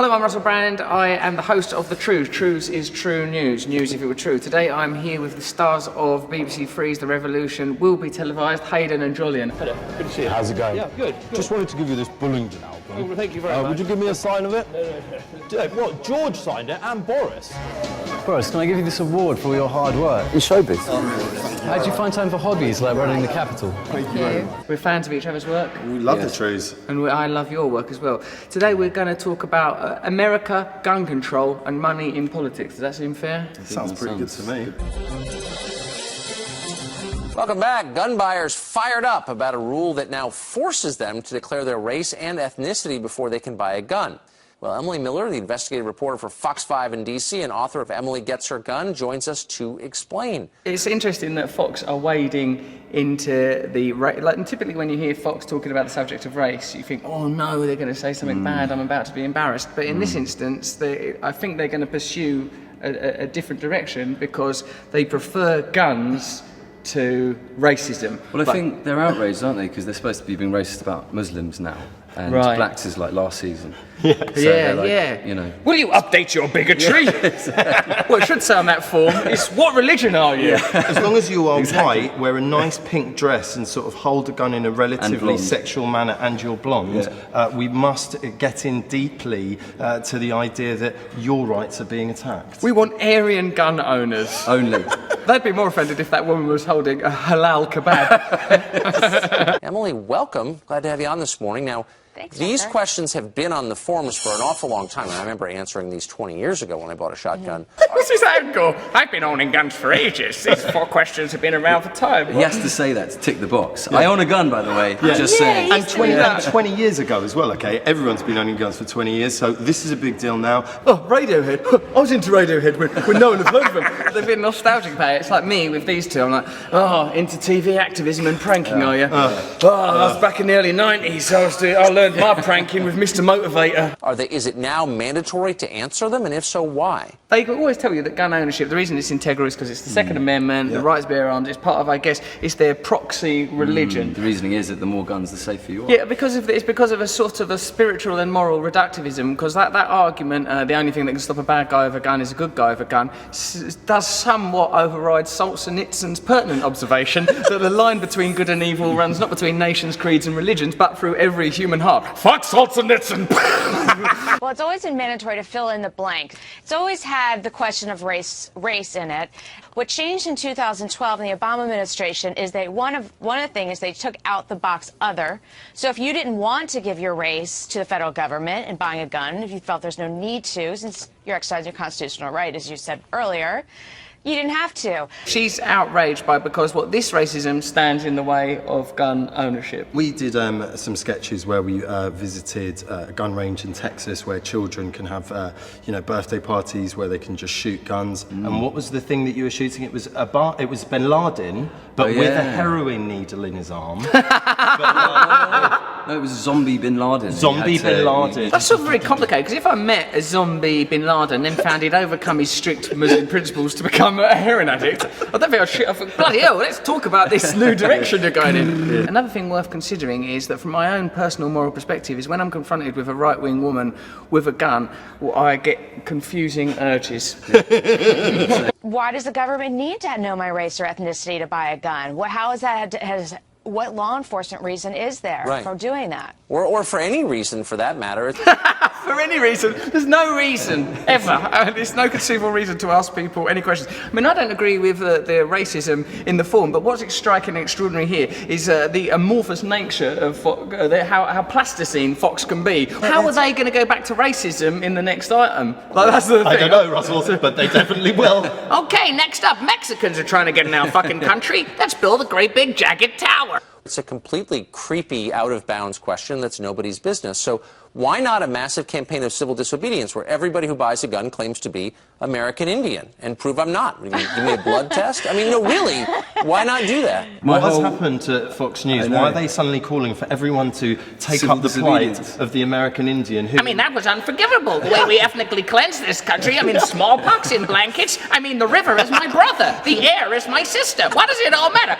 Hello, I'm Russell Brand. I am the host of the Trews. Trews is true news. News if it were true. Today I'm here with the stars of BBC Three's The Revolution. Will be televised, Hayden and Julian. Hello, good to see you. How's it going? Yeah, good. Just wanted to give you this Bullingdon album. Oh, well, thank you very much. Would you give me a sign of it? No. What, George signed it and Boris? Boris, can I give you this award for all your hard work? In showbiz. How do you find time for hobbies like running the capital? Thank you. We're fans of each other's work. We love the Trews. And I love your work as well. Today we're going to talk about America, gun control and money in politics. Does that seem fair? Sounds pretty good to me. Welcome back. Gun buyers fired up about a rule that now forces them to declare their race and ethnicity before they can buy a gun. Well, Emily Miller, the investigative reporter for Fox 5 in D.C. and author of Emily Gets Her Gun, joins us to explain. It's interesting that Fox are wading into the... Like, typically when you hear Fox talking about the subject of race, you think, oh no, they're going to say something bad, I'm about to be embarrassed. But in this instance, I think they're going to pursue a different direction because they prefer guns to racism. Well, I think they're outraged, aren't they? Because they're supposed to be being racist about Muslims now. And Right. blacks is like last season. Yeah, So they're like, yeah. You know. Will you update your bigotry? Well, it should say on that form, it's what religion are you? As long as you are white, wear a nice pink dress and sort of hold a gun in a relatively blonde. sexual manner and you're blonde, we must get in deeply to the idea that your rights are being attacked. We want Aryan gun owners. Only. They'd be more offended if that woman was holding a halal kebab. Emily, welcome. Glad to have you on this morning. Now, Thanks, these Russell. questions have been on the forums for an awful long time. And I remember answering these 20 years ago when I bought a shotgun. What's his angle? I've been owning guns for ages. These 4 questions have been around for time. He has to say that to tick the box. I own a gun, by the way. Just saying. And 20 years ago as well, okay? Everyone's been owning guns for 20 years, so this is a big deal now. Oh, Radiohead. I was into Radiohead when no one had heard of them. They've been nostalgic about it. It's like me with these two. I'm like, oh, into TV activism and pranking, are you? I was back in the early 90s. I learned my pranking with Mr. Motivator. Is it now mandatory to answer them? And if so, why? They always tell you that gun ownership, the reason it's integral is because it's the Second Amendment, the right to bear arms. It's part of, I guess, it's their proxy religion. The reasoning is that the more guns, the safer you are. Yeah, it's because of a sort of a spiritual and moral reductivism, because that argument, the only thing that can stop a bad guy with a gun is a good guy with a gun, does somewhat override Solzhenitsyn's pertinent observation that the line between good and evil runs not between nations, creeds and religions, but through every human heart. Fuck Solzhenitsyn! Well, it's always been mandatory to fill in the blank. It's always had the question of race in it. What changed in 2012 in the Obama administration is one of the things is they took out the box other. So if you didn't want to give your race to the federal government in buying a gun, if you felt there's no need to, since you're exercising your constitutional right, as you said earlier, you didn't have to. She's outraged because this racism stands in the way of gun ownership. We did some sketches where we visited a gun range in Texas where children can have, birthday parties where they can just shoot guns. And what was the thing that you were shooting? It was it was Bin Laden, but with a heroin needle in his arm. No, it was zombie Bin Laden. Bin Laden. That's sort of very complicated, because if I met a zombie Bin Laden and then found he'd overcome his strict Muslim principles to become a heroin addict, I don't think I'd shoot. I thought, bloody hell, let's talk about this new direction you're going in. Another thing worth considering is that from my own personal moral perspective is when I'm confronted with a right-wing woman with a gun, I get confusing urges. Why does the government need to know my race or ethnicity to buy a gun? What law enforcement reason is there for doing that? Or for any reason, for that matter. For any reason. There's no reason, ever. There's no conceivable reason to ask people any questions. I mean, I don't agree with the racism in the form, but what's striking and extraordinary here is the amorphous nature of how plasticine Fox can be. How are they going to go back to racism in the next item? Like, that's the thing. I don't know, Russell, but they definitely will. Okay, next up, Mexicans are trying to get in our fucking country. Let's build a great big jagged tower. It's a completely creepy, out-of-bounds question that's nobody's business. So why not a massive campaign of civil disobedience where everybody who buys a gun claims to be American Indian and prove I'm not? Give me a blood test? I mean, no, really, why not do that? What has happened to Fox News? Why are they suddenly calling for everyone to take up the plight of the American Indian? I mean, that was unforgivable, the way we ethnically cleansed this country. I mean, smallpox in blankets. I mean, the river is my brother. The air is my sister. Why does it all matter?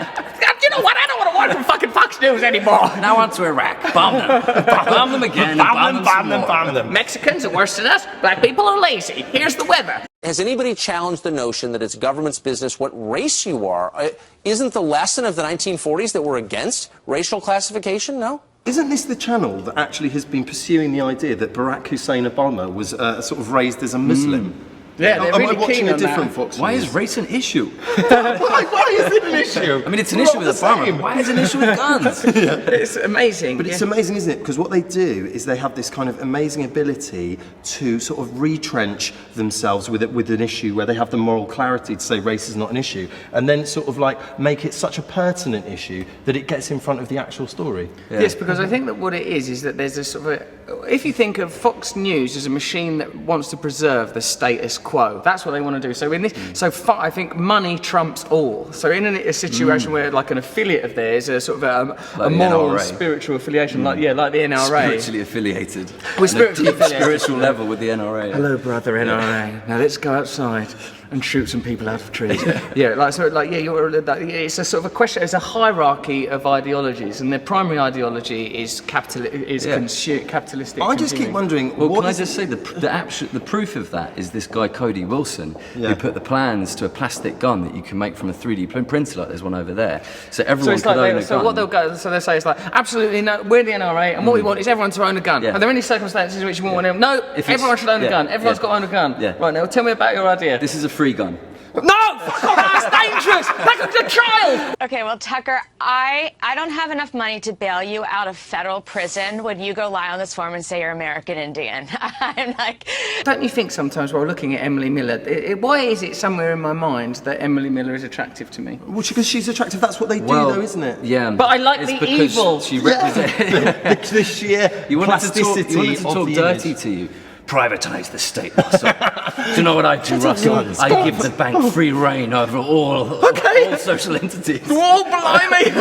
You know what? I don't want to work for fucking Fox much news anymore. Now on to Iraq. Bomb them. Bomb them again. Bomb them. Mexicans are worse than us. Black people are lazy. Here's the weather. Has anybody challenged the notion that it's government's business what race you are? Isn't the lesson of the 1940s that we're against racial classification? No? Isn't this the channel that actually has been pursuing the idea that Barack Hussein Obama was sort of raised as a Muslim? Yeah, they're Am really I watching keen a on different that. Fox Why News? is race an issue? Why is it an issue? I mean, it's an We're issue all with the Obama. same. Why is it an issue with guns? It's amazing. But it's amazing, isn't it? Because what they do is they have this kind of amazing ability to sort of retrench themselves with an issue where they have the moral clarity to say race is not an issue, and then sort of like make it such a pertinent issue that it gets in front of the actual story. Yes, because I think that what it is that there's a sort of if you think of Fox News as a machine that wants to preserve the status quo, that's what they want to do. So in this, I think money trumps all. So in a situation where like an affiliate of theirs, a sort of a moral, NRA. spiritual affiliation, like the NRA, Spiritually affiliated. We're spiritually On a deep affiliated. spiritual level with the NRA. Hello, brother NRA. Now let's go outside and shoot some people out of trees. It's a sort of a question. It's a hierarchy of ideologies, and their primary ideology is capitalistic. I just keep consuming. wondering. Well, what can I is just say the proof of that is this guy Cody Wilson who put the plans to a plastic gun that you can make from a 3D printer, like there's one over there. So everyone it's could like own a gun. what they'll go. So they say it's like absolutely no. We're the NRA, and what we want is everyone to own a gun. Yeah. Are there any circumstances in which you want one? No. Everyone should own a gun. Everyone's got to own a gun. Yeah. Right now, tell me about your idea. This is a free gun. No, fuck off, that's dangerous. That's a child. Okay, well, Tucker, I don't have enough money to bail you out of federal prison when you go lie on this form and say you're American Indian. I'm like... Don't you think sometimes while looking at Emily Miller, why is it somewhere in my mind that Emily Miller is attractive to me? Well, because she's attractive. That's what they do, though, isn't it? Yeah. But I like it's the because evil. She represents. The sheer You wanted to plasticity talk of the dirty image. to you. Privatise the state, Russell. Do you know what I do, Russell? I give the bank free reign over all social entities. Oh, blimey!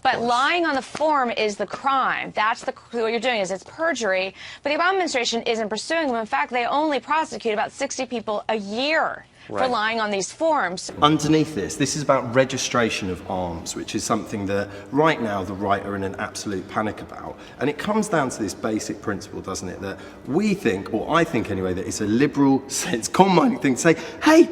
But lying on the form is the crime. That's what you're doing, is it's perjury. But the Obama administration isn't pursuing them. In fact, they only prosecute about 60 people a year for lying on these forms. Underneath this is about registration of arms, which is something that right now the right are in an absolute panic about. And it comes down to this basic principle, doesn't it, that we think, or I think anyway, that it's a liberal, sense, common-minded thing to say, hey,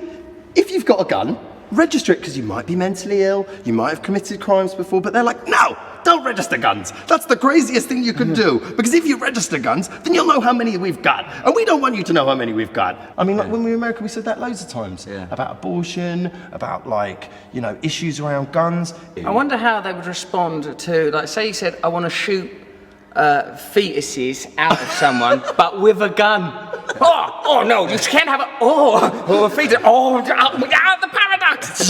if you've got a gun, register it because you might be mentally ill, you might have committed crimes before, but they're like, no, don't register guns. That's the craziest thing you can do, because if you register guns, then you'll know how many we've got, and we don't want you to know how many we've got. I mean, like when we were in America, we said that loads of times, about abortion, about issues around guns. I wonder how they would respond to, like, say you said, I want to shoot fetuses out of someone, but with a gun. Oh no, you can't have a fetus. The paradox.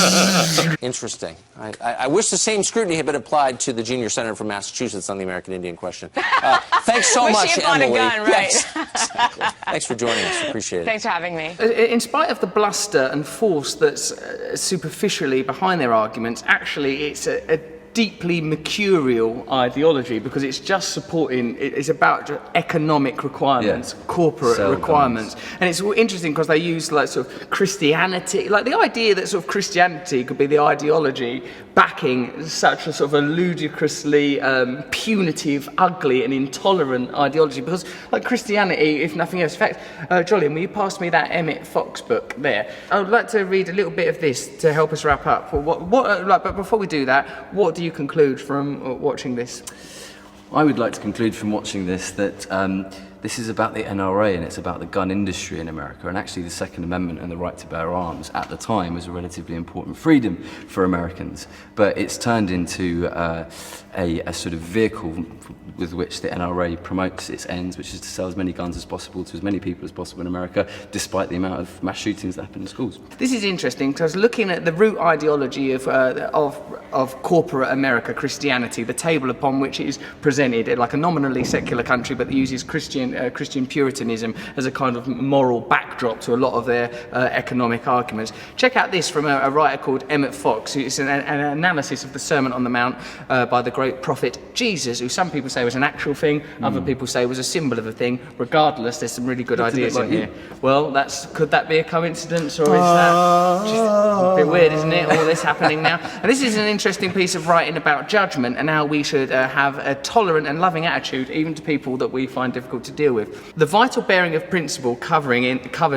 Interesting. I wish the same scrutiny had been applied to the junior senator from Massachusetts on the American Indian question. Thanks so much, she had bought Emily. a gun, right? Yes, exactly. Thanks for joining us. Appreciate it. Thanks for having me. In spite of the bluster and force that's superficially behind their arguments, actually it's a deeply mercurial ideology, because it's just supporting, it's about economic requirements, corporate requirements. And it's interesting because they use like sort of Christianity, like the idea that sort of Christianity could be the ideology backing such a sort of a ludicrously punitive, ugly and intolerant ideology, because like Christianity, if nothing else. In fact, Jolyon, will you pass me that Emmett Fox book there? I would like to read a little bit of this to help us wrap up. But before we do that, what do you conclude from watching this? I would like to conclude from watching this that this is about the NRA and it's about the gun industry in America, and actually the Second Amendment and the right to bear arms at the time was a relatively important freedom for Americans, but it's turned into a sort of vehicle with which the NRA promotes its ends, which is to sell as many guns as possible to as many people as possible in America, despite the amount of mass shootings that happen in schools. This is interesting because looking at the root ideology of corporate America, Christianity, the table upon which it is presented, like a nominally secular country but that uses Christian Christian Puritanism as a kind of moral backdrop to a lot of their economic arguments. Check out this from a writer called Emmett Fox. It's an analysis of the Sermon on the Mount by the great prophet Jesus, who some people say was an actual thing, other people say was a symbol of a thing. Regardless, there's some really good ideas in here. Well, could that be a coincidence, or is that just a bit weird, isn't it? All this happening now. And this is an interesting piece of writing about judgment and how we should have a tolerant and loving attitude even to people that we find difficult to deal with. The vital bearing of principle covered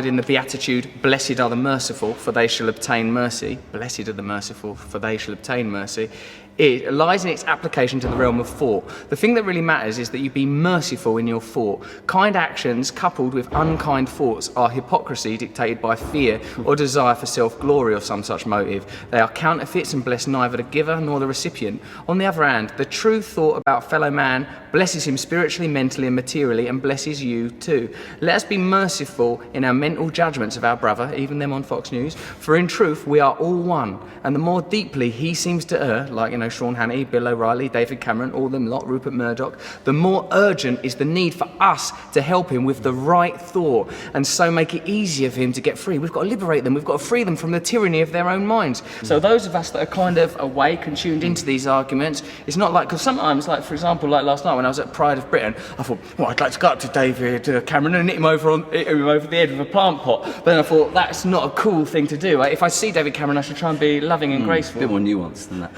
in the beatitude, blessed are the merciful, for they shall obtain mercy. Blessed are the merciful, for they shall obtain mercy. It lies in its application to the realm of thought. The thing that really matters is that you be merciful in your thought. Kind actions coupled with unkind thoughts are hypocrisy dictated by fear or desire for self-glory or some such motive. They are counterfeits and bless neither the giver nor the recipient. On the other hand, the true thought about fellow man blesses him spiritually, mentally and materially, and blesses you too. Let us be merciful in our mental judgments of our brother, even them on Fox News, for in truth we are all one, and the more deeply he seems to err, like, Sean Hannity, Bill O'Reilly, David Cameron, all them lot, Rupert Murdoch, the more urgent is the need for us to help him with the right thought and so make it easier for him to get free. We've got to liberate them. We've got to free them from the tyranny of their own minds. So those of us that are kind of awake and tuned into these arguments, it's not like, because sometimes, like for example, like last night when I was at Pride of Britain, I thought, well, I'd like to go up to David Cameron and hit him over the head with a plant pot. But then I thought, that's not a cool thing to do. If I see David Cameron, I should try and be loving and graceful. A bit more nuanced than that.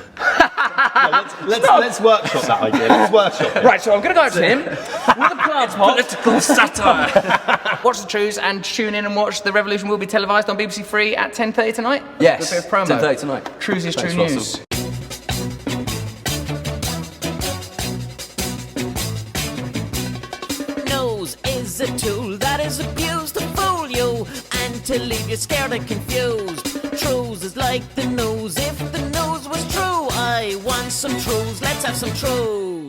Let's workshop that idea. Let's workshop it. Right, so I'm going to go to him with a plant pot. Political satire. Watch the Trews and tune in and watch The Revolution will be televised on BBC Three at 10:30 tonight. Yes, a bit of promo. 10:30 tonight. Trews is Thanks, True Russell. News. Nose is a tool that is abused to fool you and to leave you scared and confused. Trews is like the news. If the news was true, I want some Trews. Let's have some Trews.